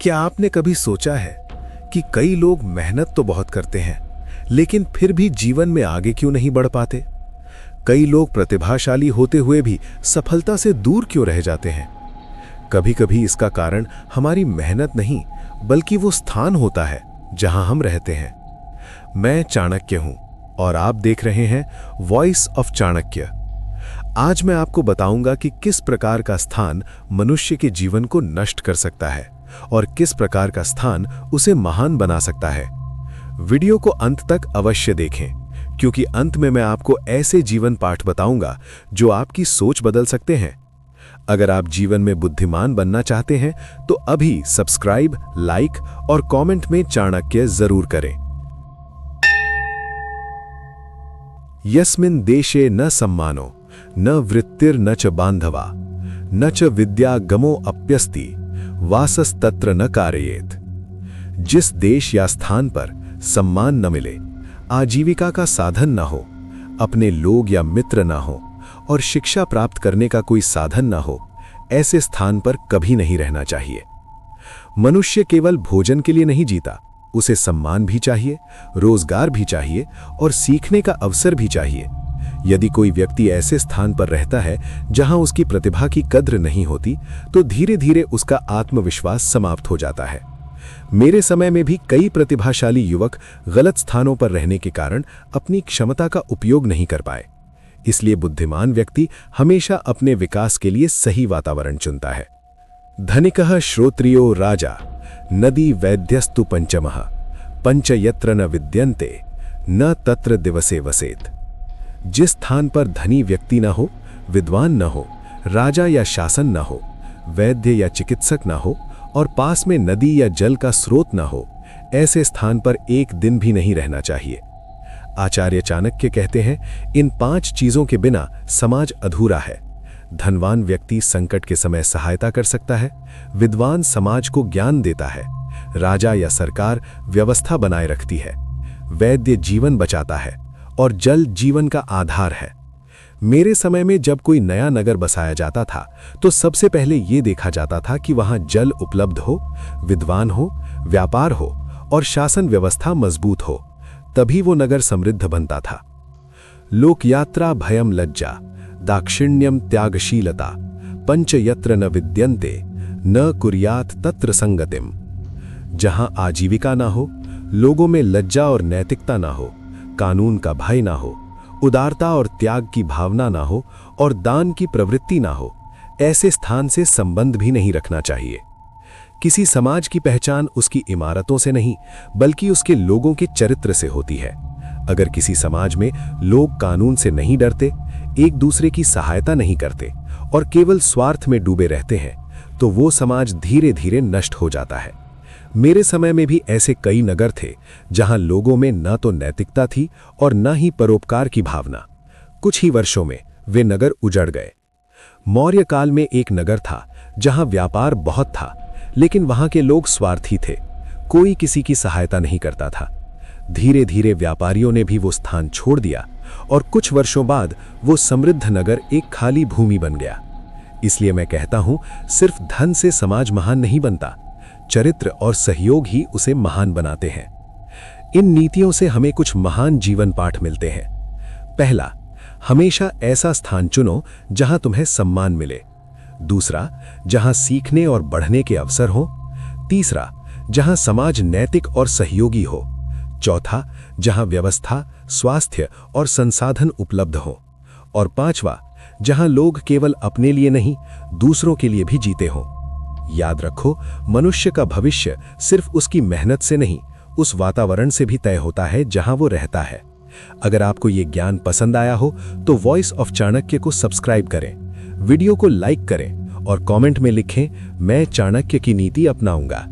क्या आपने कभी सोचा है कि कई लोग मेहनत तो बहुत करते हैं, लेकिन फिर भी जीवन में आगे क्यों नहीं बढ़ पाते? कई लोग प्रतिभाशाली होते हुए भी सफलता से दूर क्यों रह जाते हैं? कभी-कभी इसका कारण हमारी मेहनत नहीं, बल्कि वो स्थान होता है जहां हम रहते हैं। मैं चाणक्य हूं और आप देख रहे हैं वॉइस ऑफ चाणक्य। आज मैं आपको बताऊंगा कि किस प्रकार का स्थान मनुष्य के जीवन को नष्ट कर सकता है और किस प्रकार का स्थान उसे महान बना सकता है। वीडियो को अंत तक अवश्य देखें, क्योंकि अंत में मैं आपको ऐसे जीवन पाठ बताऊंगा जो आपकी सोच बदल सकते हैं। अगर आप जीवन में बुद्धिमान बनना चाहते हैं तो अभी सब्सक्राइब, लाइक और कमेंट में चाणक्य जरूर करें। यस्मिन् देशे न सम्मानो न वृत्तिर् न च बांधवा न च विद्या गमो अप्यस्ति वासस्तत्र न कारयेत। जिस देश या स्थान पर सम्मान न मिले, आजीविका का साधन न हो, अपने लोग या मित्र न हो और शिक्षा प्राप्त करने का कोई साधन न हो, ऐसे स्थान पर कभी नहीं रहना चाहिए। मनुष्य केवल भोजन के लिए नहीं जीता, उसे सम्मान भी चाहिए, रोजगार भी चाहिए और सीखने का अवसर भी चाहिए। यदि कोई व्यक्ति ऐसे स्थान पर रहता है जहां उसकी प्रतिभा की कद्र नहीं होती, तो धीरे धीरे उसका आत्मविश्वास समाप्त हो जाता है। मेरे समय में भी कई प्रतिभाशाली युवक गलत स्थानों पर रहने के कारण अपनी क्षमता का उपयोग नहीं कर पाए। इसलिए बुद्धिमान व्यक्ति हमेशा अपने विकास के लिए सही वातावरण चुनता है। धनिकः श्रोत्रियो राजा नदी वैद्यस्तु पंचमः पंच यत्र न विद्यन्ते न तत्र दिवसे वसेत। जिस स्थान पर धनी व्यक्ति न हो, विद्वान न हो, राजा या शासन न हो, वैद्य या चिकित्सक न हो और पास में नदी या जल का स्रोत न हो, ऐसे स्थान पर एक दिन भी नहीं रहना चाहिए। आचार्य चाणक्य कहते हैं, इन 5 चीजों के बिना समाज अधूरा है। धनवान व्यक्ति संकट के समय सहायता कर सकता है, विद्वान समाज को ज्ञान देता है, राजा या सरकार व्यवस्था बनाए रखती है, वैद्य जीवन बचाता है और जल जीवन का आधार है। मेरे समय में जब कोई नया नगर बसाया जाता था तो सबसे पहले यह देखा जाता था कि वहां जल उपलब्ध हो, विद्वान हो, व्यापार हो और शासन व्यवस्था मजबूत हो, तभी वो नगर समृद्ध बनता था। लोकयात्रा भयम लज्जा दाक्षिण्यम त्यागशीलता पंच यत्र न विद्यन्ते न कुर्यात तत्र संगतिम। जहां आजीविका ना हो, लोगों में लज्जा और नैतिकता ना हो, कानून का भय ना हो, उदारता और त्याग की भावना ना हो और दान की प्रवृत्ति ना हो, ऐसे स्थान से संबंध भी नहीं रखना चाहिए। किसी समाज की पहचान उसकी इमारतों से नहीं, बल्कि उसके लोगों के चरित्र से होती है। अगर किसी समाज में लोग कानून से नहीं डरते, एक दूसरे की सहायता नहीं करते और केवल स्वार्थ में डूबे रहते हैं, तो वो समाज धीरे धीरे नष्ट हो जाता है। मेरे समय में भी ऐसे कई नगर थे जहां लोगों में न तो नैतिकता थी और न ही परोपकार की भावना। कुछ ही वर्षों में वे नगर उजड़ गए। मौर्य काल में एक नगर था जहां व्यापार बहुत था, लेकिन वहां के लोग स्वार्थी थे, कोई किसी की सहायता नहीं करता था। धीरे धीरे व्यापारियों ने भी वो स्थान छोड़ दिया और कुछ वर्षों बाद वो समृद्ध नगर एक खाली भूमि बन गया। इसलिए मैं कहता हूं, सिर्फ धन से समाज महान नहीं बनता, चरित्र और सहयोग ही उसे महान बनाते हैं। इन नीतियों से हमें कुछ महान जीवन पाठ मिलते हैं। पहला, हमेशा ऐसा स्थान चुनो जहां तुम्हें सम्मान मिले। दूसरा, जहां सीखने और बढ़ने के अवसर हो। तीसरा, जहां समाज नैतिक और सहयोगी हो। चौथा, जहां व्यवस्था, स्वास्थ्य और संसाधन उपलब्ध हो। और पांचवा, जहां लोग केवल अपने लिए नहीं, दूसरों के लिए भी जीते हों। याद रखो, मनुष्य का भविष्य सिर्फ उसकी मेहनत से नहीं, उस वातावरण से भी तय होता है जहां वो रहता है। अगर आपको ये ज्ञान पसंद आया हो तो वॉइस ऑफ चाणक्य को सब्सक्राइब करें, वीडियो को लाइक करें और कमेंट में लिखें, मैं चाणक्य की नीति अपनाऊंगा।